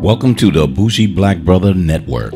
Welcome to the Bougie Black Brother Network.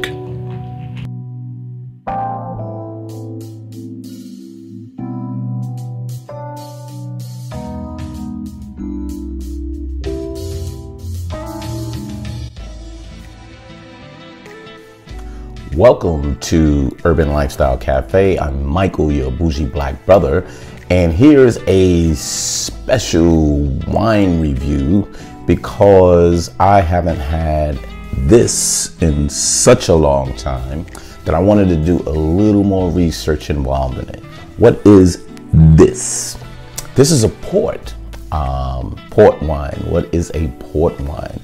Welcome to Urban Lifestyle Cafe. I'm Michael, your bougie black brother, and here's a special wine review because I haven't had this in such a long time that I wanted to do a little more research involved in it. What is this? This is a port wine. What is a port wine?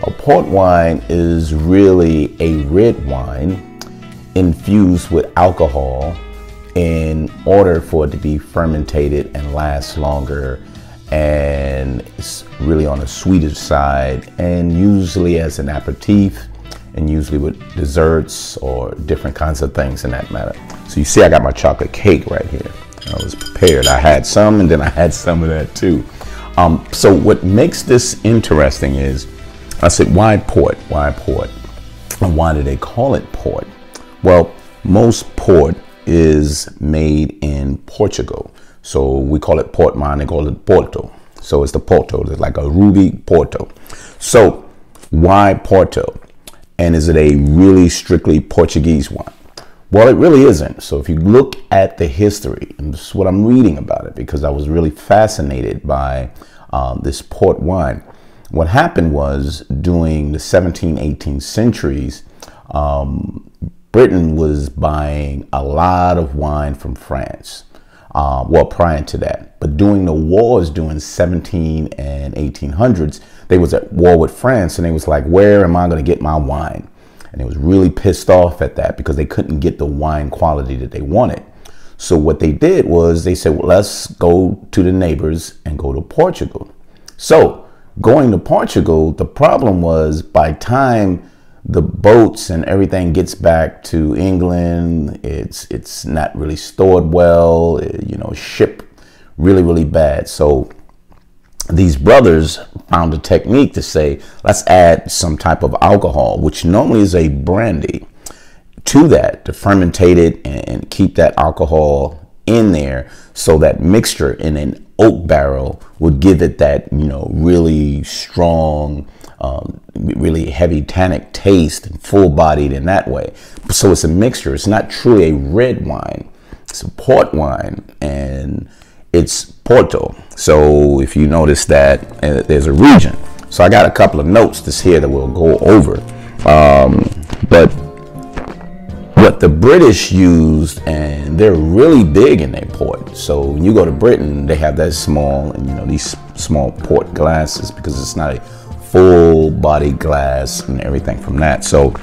A port wine is really a red wine infused with alcohol in order for it to be fermented and last longer, and it's really on the sweeter side, and usually as an aperitif, and usually with desserts or different kinds of things in that matter. So you see I got my chocolate cake right here. I was prepared. I had some and then I had some of that too. So what makes this interesting is, I said, why port? Why port? And why do they call it port? Well, most port is made in Portugal. So we call it port wine, they call it Porto. So it's the Porto, it's like a ruby Porto. So why Porto? And is it a really strictly Portuguese wine? Well, it really isn't. So if you look at the history, and this is what I'm reading about it because I was really fascinated by this port wine. What happened was during the 17th, 18th centuries, Britain was buying a lot of wine from France. Well, prior to that, but during the wars during 17 and 1800s, they was at war with France, and they was like, where am I going to get my wine? And they was really pissed off at that because they couldn't get the wine quality that they wanted. So what they did was they said, well, let's go to the neighbors and go to Portugal. So going to Portugal, the problem was by time the boats and everything gets back to England, it's not really stored well, shipped really bad. So these brothers found a technique to say, let's add some type of alcohol, which normally is a brandy, to that to fermentate it and keep that alcohol in there, so that mixture in an oak barrel would give it that really strong, really heavy tannic taste and full-bodied in that way. So it's a mixture. It's not truly a red wine. It's a port wine, and it's Porto. So if you notice that there's a region. So I got a couple of notes this here that we'll go over. But what the British used, and they're really big in their port. So when you go to Britain, they have that small, and these small port glasses because it's not a full body glass and everything from that. So,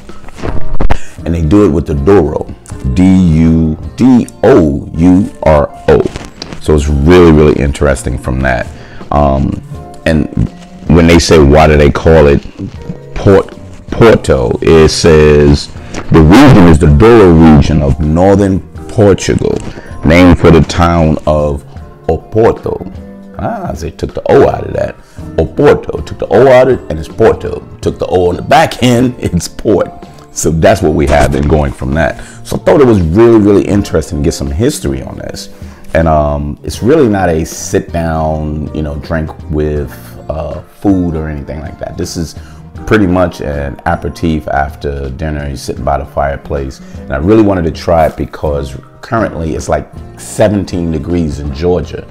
and they do it with the Douro, D-U-D-O-U-R-O. So it's really interesting from that. And when they say, why do they call it Porto? It says the region is the Douro region of northern Portugal, named for the town of Oporto. They took the O out of that. Oporto, took the O out of it, and it's Porto. Took the O on the back end, it's port. So that's what we have then going from that. So I thought it was really interesting to get some history on this. And it's really not a sit down, drink with food or anything like that. This is pretty much an aperitif after dinner. You're sitting by the fireplace. And I really wanted to try it because currently it's like 17 degrees in Georgia.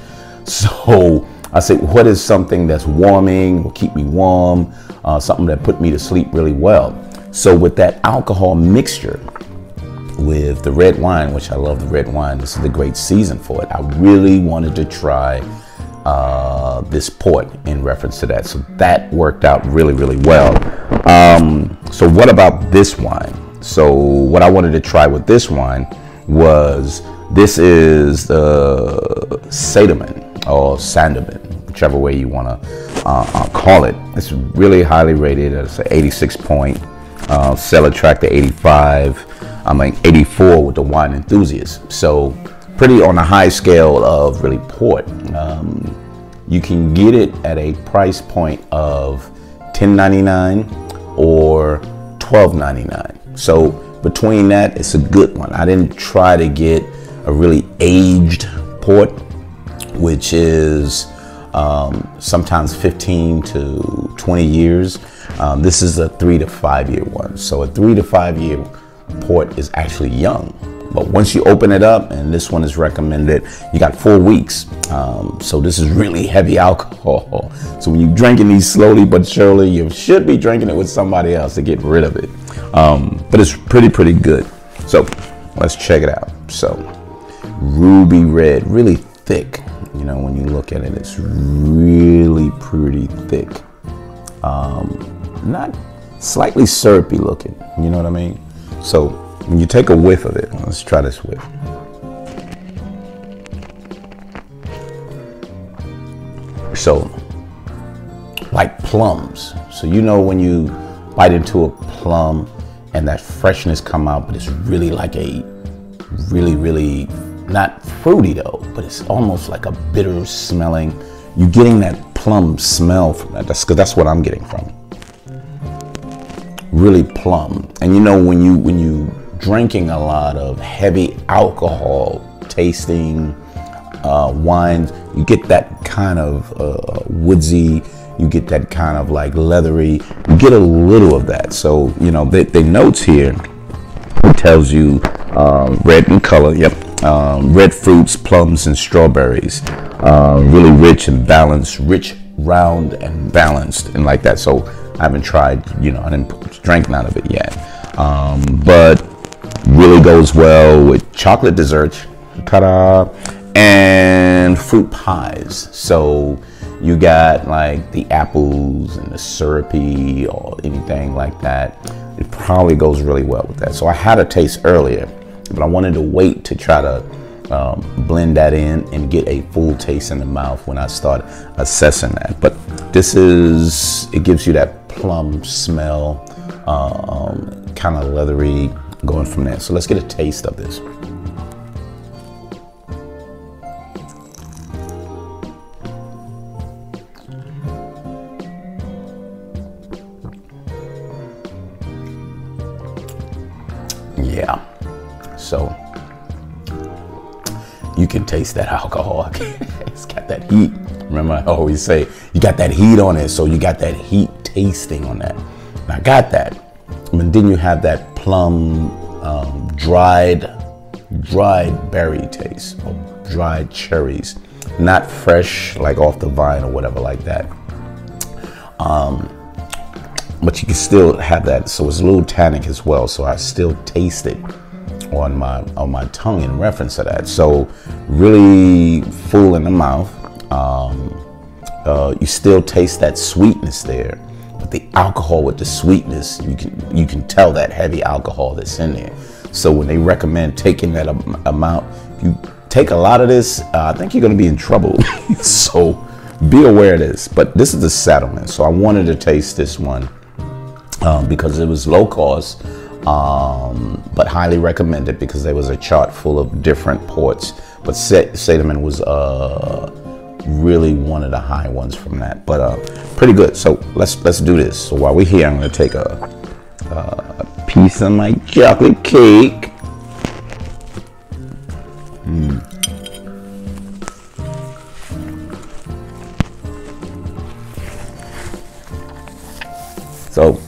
So I said, what is something that's warming, will keep me warm, something that put me to sleep really well? So with that alcohol mixture with the red wine, which I love the red wine, this is the great season for it. I really wanted to try this port in reference to that. So that worked out really well. So what about this wine? So what I wanted to try with this wine was, this is the Sandeman or Sandeman, whichever way you want to call it. It's really highly rated. It's an 86 point, Cellar Track to 85. I'm like 84 with the wine enthusiast. So pretty on the high scale of really port. You can get it at a price point of $10.99 or $12.99. So between that, it's a good one. I didn't try to get a really aged port, which is sometimes 15 to 20 years. This is a 3 to 5 year one. So a 3 to 5 year port is actually young. But once you open it up, and this one is recommended, you got 4 weeks. So this is really heavy alcohol. So when you're drinking these slowly but surely, you should be drinking it with somebody else to get rid of it. But it's pretty good. So let's check it out. So ruby red, really thick. You know, when you look at it, it's really pretty thick. Not slightly syrupy looking, you know what I mean? So when you take a whiff of it, let's try this whiff. So, like plums. So you know when you bite into a plum and that freshness come out, but it's really like a really not fruity though, but it's almost like a bitter smelling. You're getting that plum smell from that. That's what I'm getting from. Really plum. And you know when you drinking a lot of heavy alcohol tasting wines, you get that kind of woodsy, you get that kind of like leathery, you get a little of that. So you know the notes here, it tells you red in color, yep, red fruits, plums and strawberries, really rich and balanced, rich, round and balanced, and like that. So I haven't tried, you know, I didn't drink none of it yet, but really goes well with chocolate desserts, ta-da, and fruit pies. So you got like the apples and the syrupy or anything like that. It probably goes really well with that. So I had a taste earlier, but I wanted to wait to try to blend that in and get a full taste in the mouth when I start assessing that. But this is, it gives you that plum smell, kind of leathery, going from there. So let's get a taste of this. Yeah, so you can taste that alcohol. It's got that heat. Remember, I always say you got that heat on it, so you got that heat tasting on that. And I got that. And then you have that plum, dried berry taste, or dried cherries, not fresh like off the vine or whatever like that. But you can still have that, so it's a little tannic as well. So I still taste it on my tongue in reference to that. So really full in the mouth. You still taste that sweetness there, but the alcohol with the sweetness, you can tell that heavy alcohol that's in there. So when they recommend taking that amount, if you take a lot of this, I think you're going to be in trouble. So be aware of this. But this is the settlement. So I wanted to taste this one because it was low cost, but highly recommended because there was a chart full of different ports. But Sataman was really one of the high ones from that. But pretty good. So let's do this. So while we're here, I'm going to take a piece of my chocolate cake. So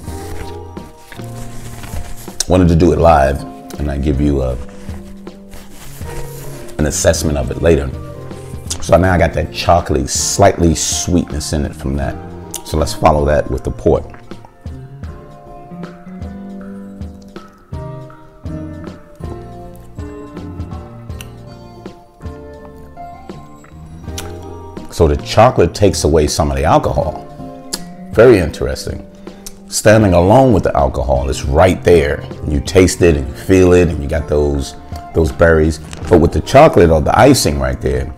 wanted to do it live, and I give you an assessment of it later. So now I got that chocolatey, slightly sweetness in it from that. So let's follow that with the port. So the chocolate takes away some of the alcohol. Very interesting. Standing alone with the alcohol, it's right there. You taste it and you feel it, and you got those berries. But with the chocolate or the icing right there,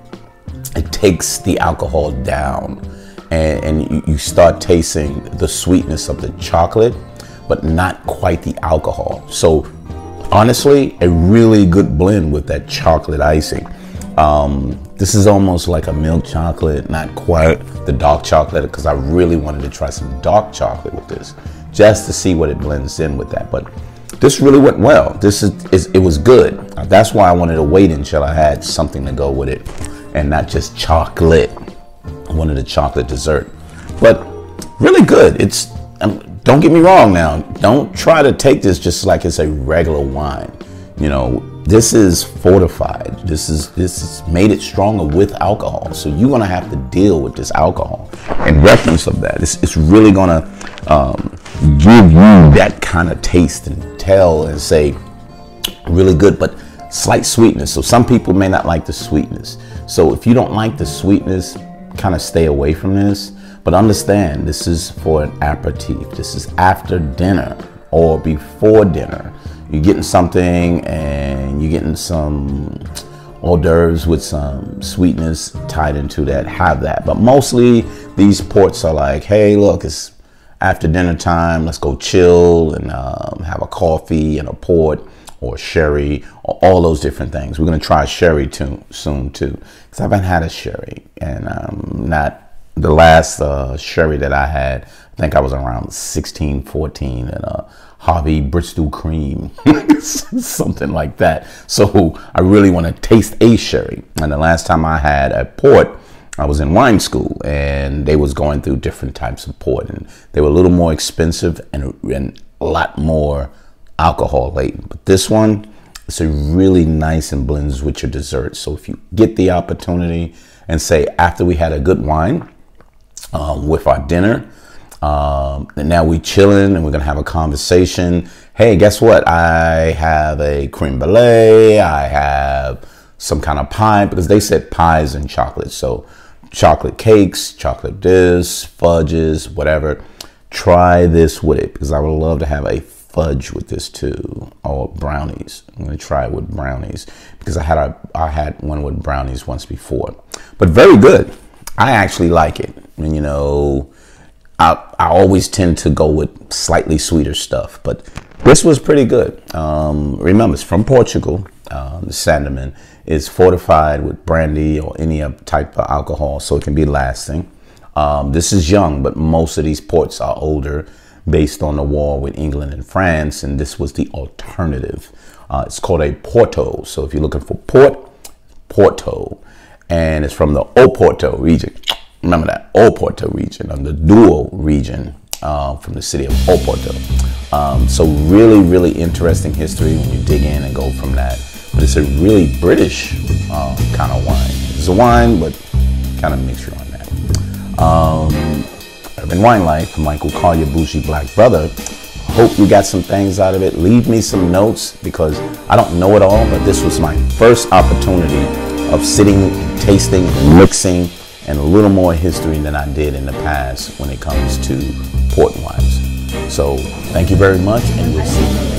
it takes the alcohol down, and you start tasting the sweetness of the chocolate, but not quite the alcohol. So honestly, a really good blend with that chocolate icing. This is almost like a milk chocolate, not quite the dark chocolate, because I really wanted to try some dark chocolate with this. just to see what it blends in with that. But this really went well. It was good. That's why I wanted to wait until I had something to go with it and not just chocolate. I wanted a chocolate dessert. But really good. Don't get me wrong now. Don't try to take this just like it's a regular wine. You know, this is fortified. This is made it stronger with alcohol. So you're gonna have to deal with this alcohol. In reference of that, it's really gonna give you that kind of taste and tell and say really good, but slight sweetness. So some people may not like the sweetness. So if you don't like the sweetness, kind of stay away from this. But understand, this is for an aperitif. This is after dinner or before dinner. You're getting something and you're getting some hors d'oeuvres with some sweetness tied into that. Have that. But mostly these ports are like, hey, look, it's after dinner time. Let's go chill and have a coffee and a port or sherry or all those different things. We're going to try sherry soon too, because I haven't had a sherry, and not the last sherry that I had, I think I was around 16, 14, and Harvey Bristol Cream, something like that. So I really want to taste a sherry. And the last time I had a port, I was in wine school, and they was going through different types of port, and they were a little more expensive and a lot more alcohol laden. But this one, it's a really nice and blends with your dessert. So if you get the opportunity and say, after we had a good wine, with our dinner, and now we chilling and we're gonna have a conversation. Hey, guess what? I have a creme brulee. I have some kind of pie, because they said pies and chocolate. So chocolate cakes, chocolate this, fudges, whatever. Try this with it, because I would love to have a fudge with this too, or brownies. I'm gonna try it with brownies, because I had one with brownies once before. But very good. I actually like it. And, you know, I always tend to go with slightly sweeter stuff, but this was pretty good. Remember, it's from Portugal. The Sandeman is fortified with brandy or any type of alcohol, so it can be lasting. This is young, but most of these ports are older, based on the war with England and France, and this was the alternative. It's called a Porto. So if you're looking for port, Porto. And it's from the Oporto region. Remember that, Oporto region, the Douro region, from the city of Oporto. So really, really interesting history when you dig in and go from that. But it's a really British kind of wine. It's a wine, but kind of mixture on that. Urban Wine Life, Michael Collier, Bougie Black Brother. Hope you got some things out of it. Leave me some notes, because I don't know it all, but this was my first opportunity of sitting, tasting, mixing, and a little more history than I did in the past when it comes to port wines. So thank you very much, and we'll see you.